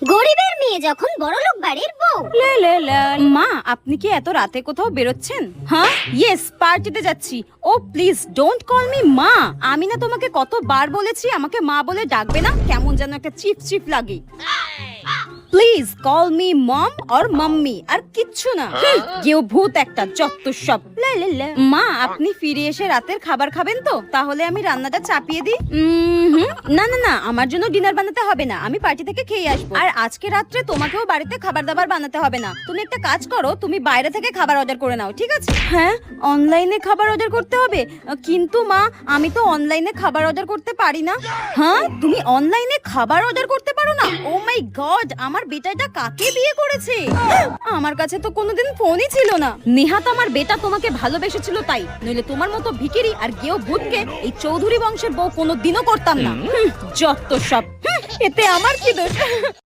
গরিবের মেয়ে যখন বড়লোক বাড়ির বউ। মা, আপনি কি এত রাতে কোথাও বেরোচ্ছেন? হ্যাঁ, ইয়েস, পার্টিতে যাচ্ছি। ও প্লিজ ডোন্ট কল মি মা। আমি না তোমাকে কতবার বলেছি আমাকে মা বলে ডাকবে না, কেমন যেন একটা চিপ চিপ লাগে। Please call me mom or mummy, আর কিচ্ছু না। কেউ ভূত একটা, যত সব। মা, আপনি ফিরে এসে রাতের খাবার খাবেন তো? তাহলে আমি রান্নাটা চাপিয়ে দিই। না না না, আমার জন্য ডিনার বানাতে হবে না, আমি পার্টি থেকে খেয়ে আসবো। আর আজকে রাত্রে তোমাকেও বাড়িতে খাবার দাবার বানাতে হবে না। তুমি একটা কাজ করো, তুমি বাইরে থেকে খাবার অর্ডার করে নাও, ঠিক আছে? হ্যাঁ, অনলাইনে খাবার অর্ডার করতে হবে? কিন্তু মা, আমি তো অনলাইনে খাবার অর্ডার করতে পারি না। হ্যাঁ, তুমি অনলাইনে খাবার অর্ডার করতে পারো না? ও মাই গড, আমার বেটাটা কাকে বিয়ে করেছে? আমার কাছে তো কোনোদিন ফোনই ছিল না। নেহাত আমার বেটা তোমাকে ভালোবেসেছিল তাই, নইলে তোমার মতো ভিখিরি আর গেও ভূতকে এই চৌধুরী বংশের বউ কোনোদিনও করতাম না। যত সব। এতে আমার কি দোষ?